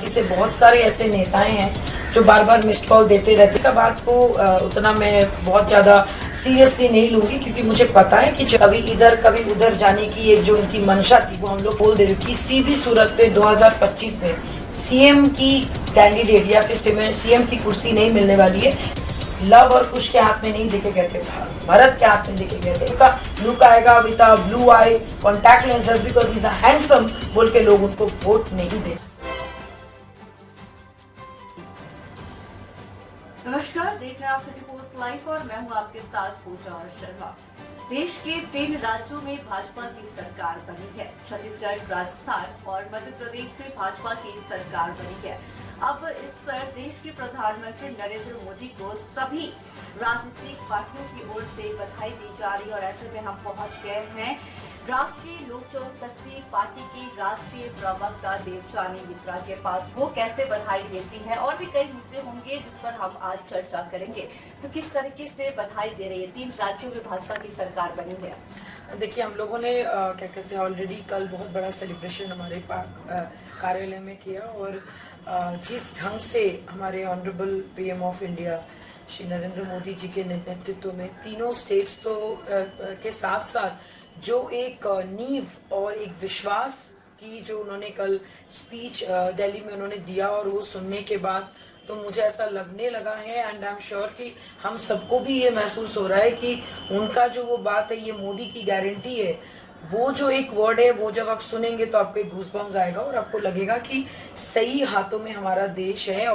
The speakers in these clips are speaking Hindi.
से बहुत सारे ऐसे नेताएं हैं जो बार बार मिस्ड कॉल देते रहते हैं। बात को उतना मैं बहुत ज्यादा सीरियसली नहीं लूंगी, क्योंकि मुझे पता है कि कभी इधर कभी उधर जाने की एक जो उनकी मंशा थी वो हम लोग बोल दे रहे। किसी भी सूरत पे 2025 में सीएम की कैंडिडेट या फिर सीएम की कुर्सी नहीं मिलने वाली है। लव और कुश के हाथ में नहीं देखे गए थे, भरत के हाथ में देखे गए थे। उनका लुक आएगा with a blue eye contact lenses because he is a handsome बोल के लोग उनको वोट नहीं दे। नमस्कार, देख रहे हैं आप सभी पोस्ट लाइव और मैं हूं आपके साथ पूजा शर्मा। देश के 3 राज्यों में भाजपा की सरकार बनी है। छत्तीसगढ़, राजस्थान और मध्य प्रदेश में भाजपा की सरकार बनी है। अब इस पर देश के प्रधानमंत्री नरेंद्र मोदी को सभी राजनीतिक पार्टियों की ओर से बधाई दी जा रही है और ऐसे में हम पहुंच गए हैं राष्ट्रीय लोक जनशक्ति पार्टी की राष्ट्रीय प्रवक्ता देवयानी मित्रा के पास। वो कैसे बधाई देती हैं और भी कई मुद्दे होंगे जिस पर हम आज चर्चा करेंगे। तो किस तरीके से बधाई दे रही है, 3 राज्यों में भाजपा की सरकार बनी है। देखिए, हम लोगों ने क्या कहते हैं ऑलरेडी कल बहुत बड़ा सेलिब्रेशन हमारे कार्यालय में किया और जिस ढंग से हमारे honourable PM of India Shri Narendra Modi ji के नेतृत्व में तीनों स्टेट्स तो के साथ साथ जो एक नींव और एक विश्वास की जो उन्होंने कल स्पीच दिल्ली में उन्होंने दिया और वो सुनने के बाद तो मुझे ऐसा लगने लगा है एंड आई एम श्योर कि हम सबको भी ये महसूस हो रहा है कि उनका जो वो बात है, ये मोदी की गारंटी है, वो जो एक वर्ड है वो जब आप सुनेंगे तो आपको एक गूज़बम्स आएगा और आपको लगेगा कि सही हाथों में हमारा देश है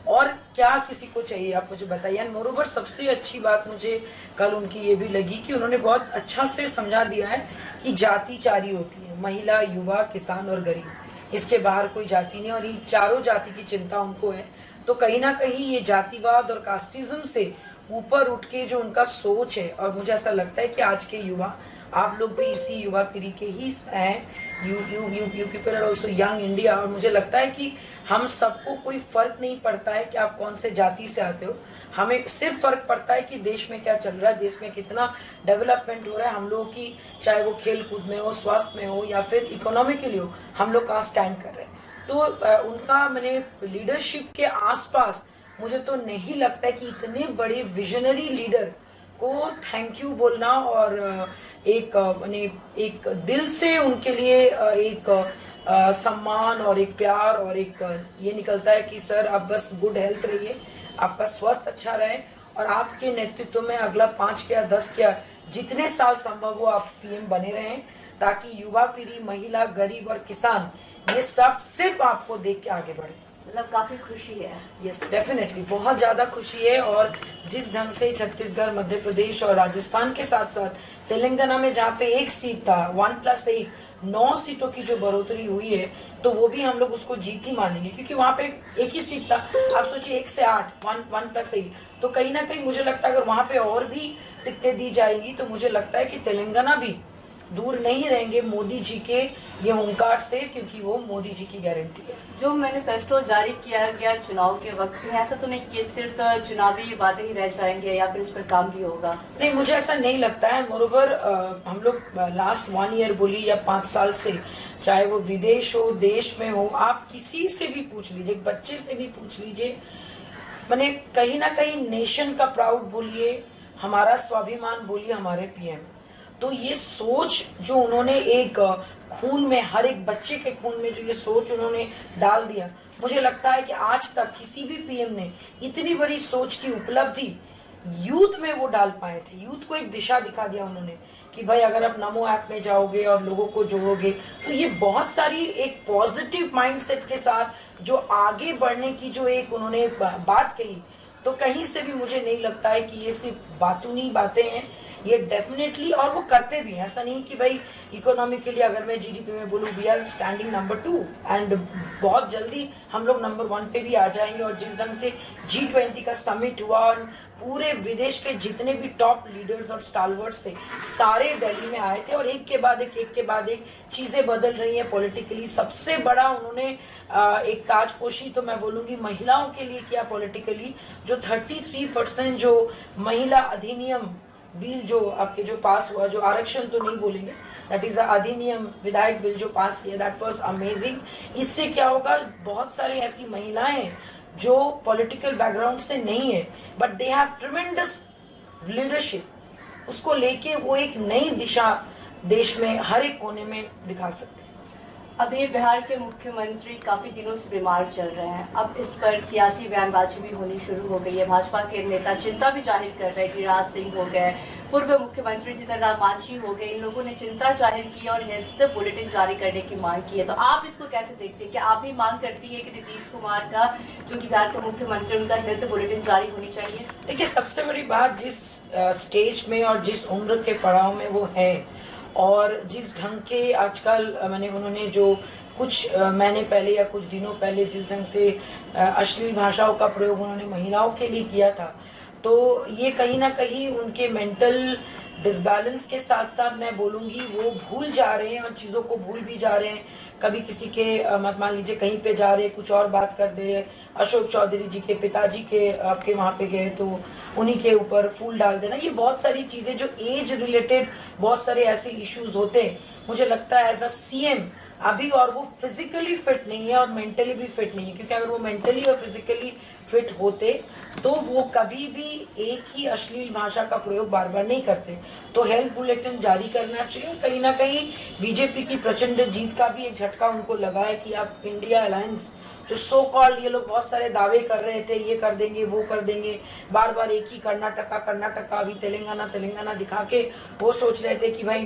और क्या किसी को चाहिए आप मुझे बताइए। एंड मोरोवर सबसे अच्छी बात मुझे कल उनकी ये भी लगी कि उन्होंने बहुत अच्छा से समझा दिया है कि जाति 4 ही होती है, महिला, युवा, किसान और गरीब। इसके बाहर कोई जाति नहीं और इन चारों जाति की चिंता उनको है। तो कहीं ना कहीं ये जातिवाद और कास्टिज्म से ऊपर उठ के जो उनका सोच है, और मुझे ऐसा लगता है कि आज के युवा, आप लोग भी इसी युवा पीढ़ी के ही हैं, you people are also young India, और मुझे लगता है कि हम सबको कोई फर्क नहीं पड़ता है कि आप कौन से जाति से आते हो। हमें सिर्फ फर्क पड़ता है कि देश में क्या चल रहा है, देश में कितना डेवलपमेंट हो रहा है हम लोगों की, चाहे वो खेल कूद में हो, स्वास्थ्य में हो या फिर इकोनॉमिकली हो, हम लोग कहाँ स्टैंड कर रहे हैं। तो उनका मैंने लीडरशिप के आसपास मुझे तो नहीं लगता है कि इतने बड़े विजनरी लीडर को थैंक यू बोलना और एक दिल से उनके लिए एक सम्मान और एक प्यार और एक ये निकलता है कि सर आप बस गुड हेल्थ रहिए, आपका स्वास्थ्य अच्छा रहे और आपके नेतृत्व में अगला 5 या 10 या जितने साल संभव हो आप पीएम बने रहें, ताकि युवा पीढ़ी, महिला, गरीब और किसान ये सब सिर्फ आपको देख के आगे बढ़े। मतलब काफी खुशी है। यस, डेफिनेटली बहुत ज्यादा खुशी है। और जिस ढंग से छत्तीसगढ़, मध्य प्रदेश और राजस्थान के साथ साथ तेलंगाना में जहाँ पे 1 सीट था, 1+8 9 सीटों की जो बढ़ोतरी हुई है, तो वो भी हम लोग उसको जीत ही मानेंगे, क्योंकि वहाँ पे 1 ही सीट था। आप सोचिए 1 से 8, 1+8, तो कहीं ना कहीं मुझे लगता है अगर वहाँ पे और भी टिकटें दी जाएंगी तो मुझे लगता है कि तेलंगाना भी दूर नहीं रहेंगे मोदी जी के ये हुंकार से, क्योंकि वो मोदी जी की गारंटी है। जो मैनिफेस्टो जारी किया गया चुनाव के वक्त में, ऐसा तो नहीं कि सिर्फ चुनावी वादे ही रह जाएंगे या फिर इस पर काम भी होगा? नहीं, मुझे ऐसा नहीं लगता है। मोरोवर हम लोग लास्ट 1 ईयर बोली या 5 साल से, चाहे वो विदेश हो, देश में हो, आप किसी से भी पूछ लीजिए, बच्चे से भी पूछ लीजिए, मैंने कहीं ना कहीं नेशन का प्राउड बोलिए, हमारा स्वाभिमान बोलिए, हमारे पीएम। तो ये सोच जो उन्होंने एक खून में, हर एक बच्चे के खून में जो ये सोच उन्होंने डाल दिया, मुझे लगता है कि आज तक किसी भी पीएम ने इतनी बड़ी सोच की उपलब्धि यूथ में वो डाल पाए थे। यूथ को एक दिशा दिखा दिया उन्होंने कि भाई अगर आप नमो ऐप में जाओगे और लोगों को जोड़ोगे तो ये बहुत सारी एक पॉजिटिव माइंडसेट के साथ जो आगे बढ़ने की जो एक उन्होंने बात कही, तो कहीं से भी मुझे नहीं लगता है कि ये सिर्फ बातूनी बातें हैं, ये डेफिनेटली, और वो करते भी हैं। ऐसा नहीं कि भाई इकोनॉमिकली अगर मैं जीडीपी में बोलूँ we are standing number 2 and बहुत जल्दी हम लोग नंबर 1 पे भी आ जाएंगे। और जिस ढंग से G20 का समिट हुआ और पूरे विदेश के जितने भी टॉप लीडर्स और स्टालवर्ड्स थे सारे दिल्ली में आए थे और एक के बाद एक चीजें बदल रही हैं पॉलिटिकली। सबसे बड़ा उन्होंने एक ताजपोशी तो मैं बोलूंगी महिलाओं के लिए किया पॉलिटिकली, जो 33% जो महिला अधिनियम बिल जो आपके जो पास हुआ, जो आरक्षण तो नहीं बोलेंगे, दैट इज अधिनियम, विधायक बिल जो पास किया, दैट वाज अमेजिंग। इससे क्या होगा, बहुत सारी ऐसी महिलाएं जो पॉलिटिकल बैकग्राउंड से नहीं है बट दे हैव ट्रेमेंडस लीडरशिप, उसको लेके वो एक नई दिशा देश में हर एक कोने में दिखा सकते हैं। अभी बिहार के मुख्यमंत्री काफी दिनों से बीमार चल रहे हैं, अब इस पर सियासी बयानबाजी भी होनी शुरू हो गई है। भाजपा के नेता चिंता भी जाहिर कर रहे हैं। गिरिराज सिंह हो गए, पूर्व मुख्यमंत्री जीतन राम मांझी हो गए, इन लोगों ने चिंता जाहिर की और हेल्थ बुलेटिन जारी करने की मांग की है। तो आप इसको कैसे देखते हैं? क्या आप भी मांग करती है कि नीतीश कुमार का, जो कि बिहार के मुख्यमंत्री, उनका हेल्थ बुलेटिन जारी होनी चाहिए? देखिए, सबसे बड़ी बात, जिस स्टेज में और जिस उम्र के पड़ाव में वो है और जिस ढंग के आजकल मैंने उन्होंने जो कुछ महीने पहले या कुछ दिनों पहले जिस ढंग से अश्लील भाषाओं का प्रयोग उन्होंने महिलाओं के लिए किया था, तो ये कहीं ना कहीं उनके मेंटल डिसबैलेंस के साथ साथ मैं बोलूँगी वो भूल जा रहे हैं और चीज़ों को भूल भी जा रहे हैं। कभी किसी के मत मान लीजिए कहीं पे जा रहे कुछ और बात कर दे रहे, अशोक चौधरी जी के पिताजी के आपके वहाँ पे गए तो उन्हीं के ऊपर फूल डाल देना, ये बहुत सारी चीज़ें जो एज रिलेटेड बहुत सारे ऐसे इश्यूज होते हैं। मुझे लगता है एज अ सीएम अभी, और वो फिजिकली फिट नहीं है और मेंटली भी फिट नहीं है, क्योंकि अगर वो मेंटली और फिजिकली फिट होते तो वो कभी भी एक ही अश्लील भाषा का प्रयोग बार बार नहीं करते। तो हेल्थ बुलेटिन जारी करना चाहिए। कहीं ना कहीं बीजेपी की प्रचंड जीत का भी एक झटका उनको लगा है कि अब इंडिया अलायंस जो सो कॉल्ड, ये लोग बहुत सारे दावे कर रहे थे, ये कर देंगे वो कर देंगे, बार बार एक ही कर्नाटका अभी तेलंगाना दिखा के वो सोच रहे थे कि भाई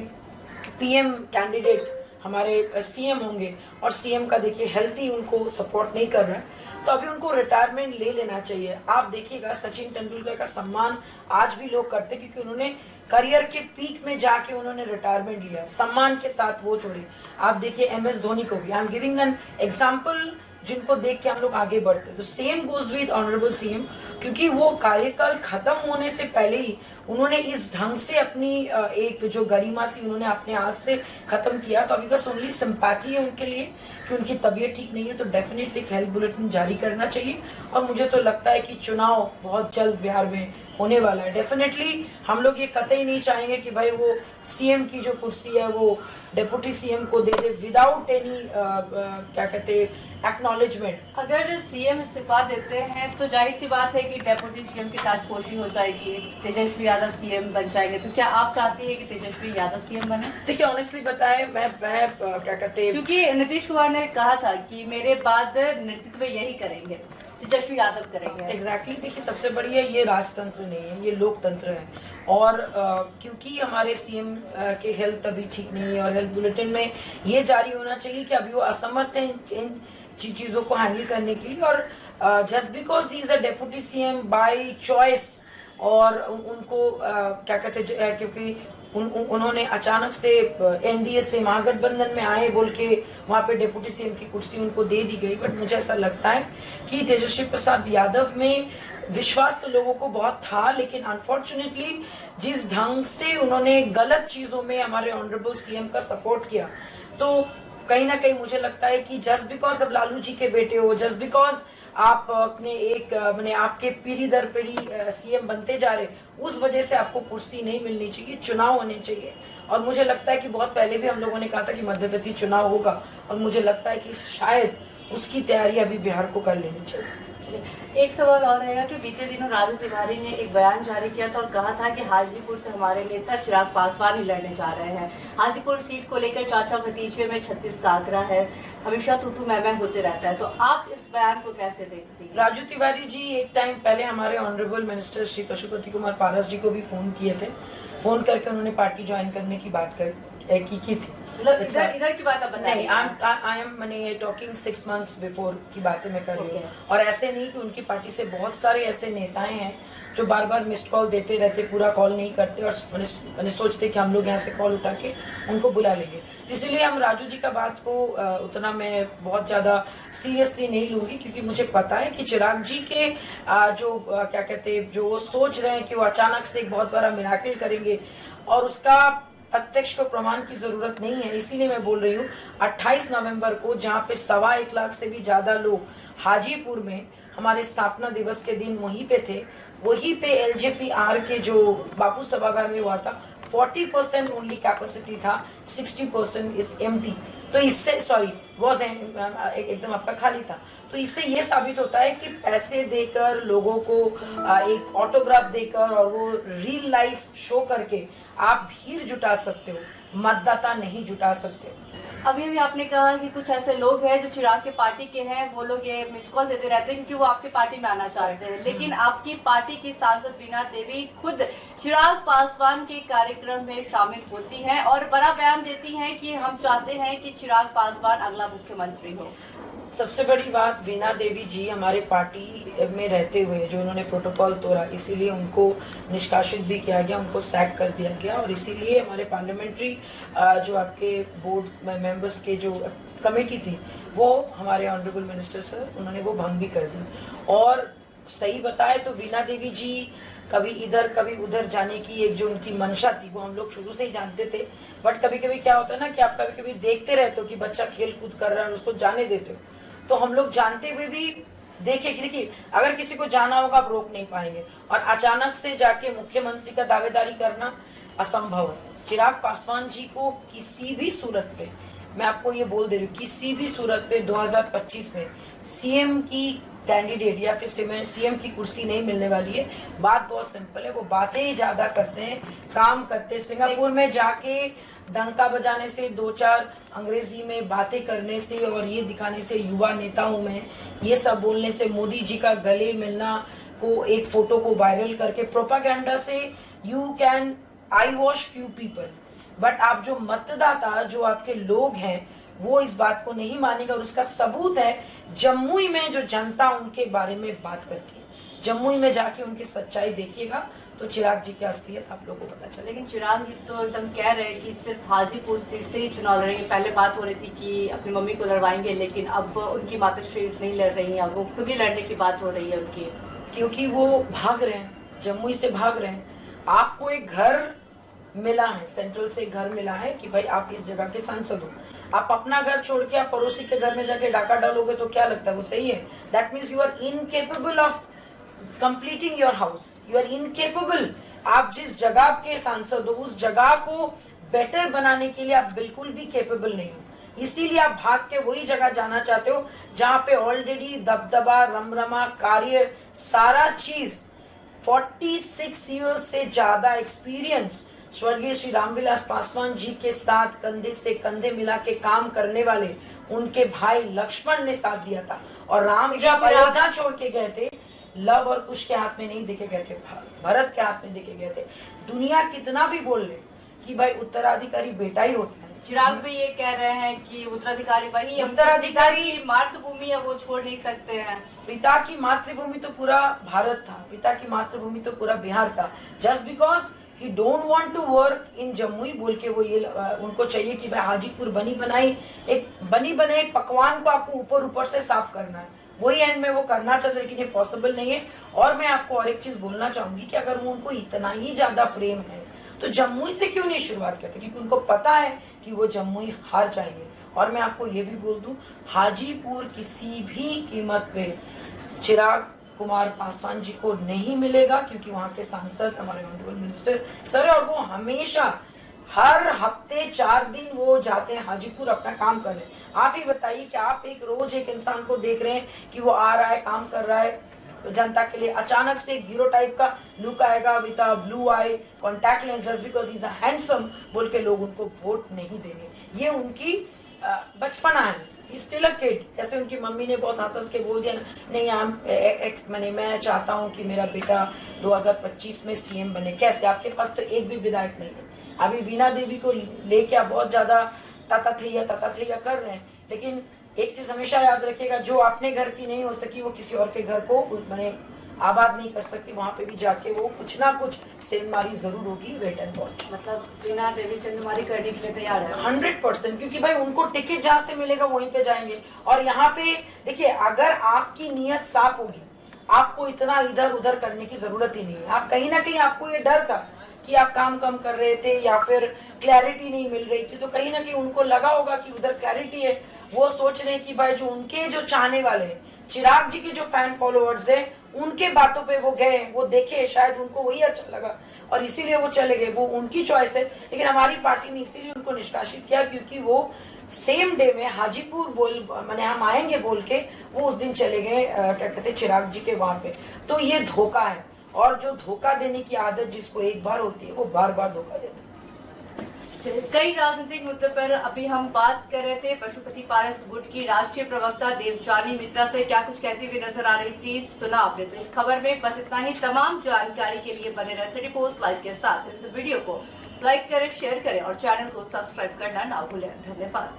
पीएम कैंडिडेट हमारे सीएम होंगे, और सीएम का देखिए हेल्थ ही उनको सपोर्ट नहीं कर रहा है। तो अभी उनको रिटायरमेंट ले लेना चाहिए। आप देखिएगा सचिन तेंदुलकर का सम्मान आज भी लोग करते, क्योंकि उन्होंने करियर के पीक में जाके उन्होंने रिटायरमेंट लिया, सम्मान के साथ वो छोड़े। आप देखिए एमएस धोनी को भी, I am giving an example जिनको देख के हम लोग आगे बढ़ते। तो same goes with honourable CM, क्योंकि वो कार्यकाल खत्म होने से पहले ही उन्होंने इस ढंग से अपनी एक जो गरिमा थी उन्होंने अपने हाथ से खत्म किया। तो अभी बस ओनली सिंपैथी है उनके लिए कि उनकी तबीयत ठीक नहीं है, तो डेफिनेटली हेल्थ बुलेटिन जारी करना चाहिए। और मुझे तो लगता है कि चुनाव बहुत जल्द बिहार में होने वाला है। डेफिनेटली हम लोग ये कतई नहीं चाहेंगे कि भाई वो सीएम की जो कुर्सी है वो डेप्यूटी सीएम को दे दे विदाउट एनी क्या कहते एक्नॉलेजमेंट। अगर सीएम इस्तीफा देते हैं तो जाहिर सी बात है कि डेप्यूटी सीएम की ताजपोशी हो जाएगी, तेजस्वी यादव सीएम बन जाएंगे। तो क्या आप चाहती है कि तेजस्वी यादव सीएम बने? देखिए ऑनेस्टली बताएं, मैं क्या कहते, क्योंकि नीतीश कुमार ने कहा था कि मेरे बाद नेतृत्व यही करेंगे, तेजस्वी यादव करेंगे। एग्जैक्टली देखिए, सबसे बढ़िया ये राजतंत्र नहीं है, ये लोकतंत्र है। और क्योंकि हमारे सीएम के हेल्थ अभी ठीक नहीं है और हेल्थ बुलेटिन में ये जारी होना चाहिए कि अभी वो असमर्थ हैं इन चीजों को हैंडल करने के लिए। और just because he is a deputy CM by choice, और उनको क्या कहते हैं, क्योंकि उन्होंने अचानक से एनडीए से महागठबंधन में आए बोल के वहां पे डेप्यूटी सीएम की कुर्सी उनको दे दी गई। बट मुझे ऐसा लगता है कि तेजस्वी प्रसाद यादव में विश्वास तो लोगों को बहुत था, लेकिन अनफॉर्चुनेटली जिस ढंग से उन्होंने गलत चीजों में हमारे ऑनरेबल सीएम का सपोर्ट किया, तो कहीं ना कहीं मुझे लगता है कि जस्ट बिकॉज अब लालू जी के बेटे हो, जस्ट बिकॉज आप अपने एक मैंने आपके पीढ़ी दर पीढ़ी सीएम बनते जा रहे, उस वजह से आपको कुर्सी नहीं मिलनी चाहिए। चुनाव होने चाहिए। और मुझे लगता है कि बहुत पहले भी हम लोगों ने कहा था कि मध्य प्रदेश चुनाव होगा, और मुझे लगता है कि शायद उसकी तैयारी अभी बिहार को कर लेनी चाहिए। एक सवाल और रहेगा कि बीते दिनों राजू तिवारी ने एक बयान जारी किया था और कहा था कि हाजीपुर से हमारे नेता चिराग पासवान ही लड़ने जा रहे हैं। हाजीपुर सीट को लेकर चाचा भतीजे में 36 का आंकड़ा है, हमेशा तू मैं होते रहता है। तो आप इस बयान को कैसे देखती हैं? राजू तिवारी जी एक टाइम पहले हमारे ऑनरेबल मिनिस्टर श्री पशुपति कुमार पारस जी को भी फोन किए थे, फोन करके उन्होंने पार्टी ज्वाइन करने की बात की थी। मतलब इधर की बात आप बताइए। आई एम मैंने टॉकिंग 6 months बिफोर की बातें मैं कर रही हूँ। और ऐसे नहीं कि उनकी पार्टी से बहुत सारे ऐसे नेताएं हैं जो बार बार मिस्ड कॉल देते रहते, पूरा कॉल नहीं करते, और मैंने सोचते कि हम लोग यहाँ से कॉल उठा के उनको बुला लेंगे। इसलिए हम राजू जी का बात को उतना मैं बहुत ज्यादा सीरियसली नहीं लूंगी, क्योंकि मुझे पता है कि चिराग जी के जो क्या कहते जो वो सोच रहे हैं कि वो अचानक से एक बहुत बड़ा मिराकल करेंगे, और उसका प्रत्यक्ष को प्रमाण की जरूरत नहीं है। इसीलिए मैं बोल रही हूँ 28 नवंबर को, जहाँ पे 1.25 लाख से भी ज्यादा लोग हाजीपुर में हमारे स्थापना दिवस के दिन वहीं पे थे, वहीं पे LJPR के जो बापू सभागार में हुआ था 40% ओनली कैपेसिटी था, 60% इज एम्प्टी। तो इससे वॉज एकदम आपका खाली था। तो इससे ये साबित होता है कि पैसे देकर लोगों को एक ऑटोग्राफ देकर और वो रियल लाइफ शो करके आप भीड़ जुटा सकते हो, मतदाता नहीं जुटा सकते। अभी अभी आपने कहा कि कुछ ऐसे लोग हैं जो चिराग के पार्टी के हैं, वो लोग ये मिस कॉल देते रहते हैं क्योंकि वो आपके पार्टी में आना चाहते हैं, लेकिन आपकी पार्टी की सांसद वीणा देवी खुद चिराग पासवान के कार्यक्रम में शामिल होती हैं और बड़ा बयान देती हैं कि हम चाहते हैं कि चिराग पासवान अगला मुख्यमंत्री हो। सबसे बड़ी बात, वीणा देवी जी हमारे पार्टी में रहते हुए जो उन्होंने प्रोटोकॉल तोड़ा, इसीलिए उनको निष्कासित भी किया गया, उनको सैक कर दिया गया और इसीलिए हमारे पार्लियामेंट्री जो आपके बोर्ड मेंबर्स के जो कमेटी थी वो हमारे ऑनरेबल मिनिस्टर सर उन्होंने वो भंग भी कर दी। और सही बताए तो वीणा देवी जी कभी इधर कभी उधर जाने की एक जो उनकी मंशा थी वो हम लोग शुरू से ही जानते थे। बट कभी कभी क्या होता है ना कि आप कभी कभी देखते रहते हो कि बच्चा खेल कूद कर रहा है, उसको जाने देते हो, तो हम लोग जानते हुए भी देखे कि देखिए अगर किसी को जाना होगा आप रोक नहीं पाएंगे। और अचानक से जाके मुख्यमंत्री का दावेदारी करना असंभव है। चिराग पासवान जी को किसी भी सूरत पे, मैं आपको ये बोल दे रही हूँ, किसी भी सूरत पे 2025 में सीएम की कैंडिडेट या फिर सीएम की कुर्सी नहीं मिलने वाली है। बात बहुत सिंपल है, वो बातें ज्यादा करते हैं, काम करते। सिंगापुर में जाके डंका बजाने से, 2-4 अंग्रेजी में बातें करने से और ये दिखाने से युवा नेता हूं मैं, ये सब बोलने से, मोदी जी का गले मिलना को एक फोटो को वायरल करके प्रोपागेंडा से you can I wash few people, but आप जो मतदाता जो आपके लोग हैं वो इस बात को नहीं मानेगा। और उसका सबूत है जम्मू में जो जनता उनके बारे में बात करती है, जम्मू में जाके उनकी सच्चाई देखिएगा तो चिराग जी की असलियत आप लोगों को पता चले। लेकिन चिराग जी तो एकदम कह रहे हैं कि सिर्फ हाजीपुर सीट से ही चुनाव लड़ेंगे। पहले बात हो रही थी कि अपनी मम्मी को लड़वाएंगे, लेकिन अब उनकी माताश्री नहीं लड़ रही हैं, अब वो खुद ही लड़ने की बात हो रही है उनकी, क्योंकि वो भाग रहे हैं, जम्मू से भाग रहे हैं। आपको एक घर मिला है, सेंट्रल से घर मिला है कि भाई आप इस जगह के सांसद हो, आप अपना घर छोड़ के आप पड़ोसी के घर में जाके डाका डालोगे तो क्या लगता है वो सही है? That means you are incapable of completing your house, you are incapable. आप जिस जगह के सांसद हो उस जगह को बेटर बनाने के लिए आप बिल्कुल भी केपेबल नहीं हो, इसीलिए आप भाग के वही जगह जाना चाहते हो जहां पे ऑलरेडी दबदबा, रमरमा, कार्य, सारा चीज 46 ईयर्स से ज्यादा एक्सपीरियंस स्वर्गीय श्री रामविलास पासवान जी के साथ कंधे से कंधे मिला के काम करने वाले उनके भाई लक्ष्मण ने साथ दिया था। और राम जब अयोध्या छोड़ के गए थे, लव और कुश के हाथ में नहीं देके गए थे, भरत के हाथ में देके गए थे। दुनिया कितना भी बोल ले कि भाई उत्तराधिकारी बेटा ही होता है। चिराग भी ये कह रहे हैं कि उत्तराधिकारी वही है, उत्तराधिकारी मातृभूमि है, वो छोड़ नहीं सकते हैं। पिता की मातृभूमि तो पूरा भारत था, पिता की मातृभूमि तो पूरा बिहार था। Just because he don't want to work in Jammu बोल के वो ये उनको चाहिए कि भाई हाजीपुर बनी बनाई एक पकवान को आपको ऊपर ऊपर से साफ करना है, वही एंड में वो करना चाहते, लेकिन ये पॉसिबल नहीं है। और मैं आपको और एक चीज बोलना चाहूंगी कि अगर वो उनको इतना ही ज्यादा प्रेम है तो जम्मू से क्यों नहीं शुरुआत करते, क्योंकि उनको पता है कि वो जम्मू हार जाएंगे। और मैं आपको ये भी बोल दूं, हाजीपुर किसी भी कीमत पे चिराग कुमार पासवान जी को नहीं मिलेगा, क्योंकि वहां के सांसद हमारे ऑनरेबल मिनिस्टर सर, और वो हमेशा हर हफ्ते 4 दिन वो जाते हैं हाजीपुर अपना काम करने। आप ही बताइए कि आप एक रोज एक इंसान को देख रहे हैं कि वो आ रहा है, काम कर रहा है जनता के लिए, अचानक से एक हीरो टाइप का लुक आएगा with a blue I, contact lens, just because he is a handsome बोल के लोग उनको वोट नहीं देंगे। ये उनकी बचपना है, स्टिल अ किड। जैसे उनकी मम्मी ने बहुत हंस के बोल दिया ना, नहीं मैं चाहता हूँ कि मेरा बेटा 2025 में सीएम बने। कैसे? आपके पास तो एक भी विधायक नहीं है। अभी वीणा देवी को लेके आप बहुत ज्यादा ताताथैया कर रहे हैं, लेकिन एक चीज हमेशा याद रखिएगा, जो अपने घर की नहीं हो सकी वो किसी और के घर को आबाद नहीं कर सकती। वहां पे भी जाके वो कुछ ना कुछ सेंधमारी जरूर होगी, वेट एंड वॉच। मतलब वीणा देवी सेंधमारी करने के लिए तैयार है 100%, क्योंकि भाई उनको टिकट जहां से मिलेगा वहीं पे जाएंगे। और यहाँ पे देखिए, अगर आपकी नीयत साफ होगी, आपको इतना इधर उधर करने की जरूरत ही नहीं है। आप कहीं ना कहीं, आपको ये डर था कि आप काम कम कर रहे थे या फिर क्लैरिटी नहीं मिल रही थी, तो कहीं ना कहीं उनको लगा होगा कि उधर क्लैरिटी है। वो सोच रहे हैं कि भाई जो उनके जो चाहने वाले हैं, चिराग जी के जो फैन फॉलोअर्स है उनके बातों पे वो गए, वो देखे, शायद उनको वही अच्छा लगा और इसीलिए वो चले गए, वो उनकी चॉइस है। लेकिन हमारी पार्टी ने इसीलिए उनको निष्कासित किया क्योंकि वो सेम डे में हाजीपुर बोल माने हम आएंगे बोल के वो उस दिन चले गए क्या कहते चिराग जी के वहां पे। तो ये धोखा है, और जो धोखा देने की आदत जिसको एक बार होती है वो बार बार धोखा देता है। कई राजनीतिक मुद्दों पर अभी हम बात कर रहे थे। पशुपति पारस गुट की राष्ट्रीय प्रवक्ता देवजानी मित्रा से क्या कुछ कहती हुई नजर आ रही थी, सुना आपने। तो इस खबर में बस इतना ही। तमाम जानकारी के लिए बने रहे सिटी पोस्ट लाइव के साथ। इस वीडियो को लाइक करें, शेयर करें और चैनल को सब्सक्राइब करना ना भूलें। धन्यवाद।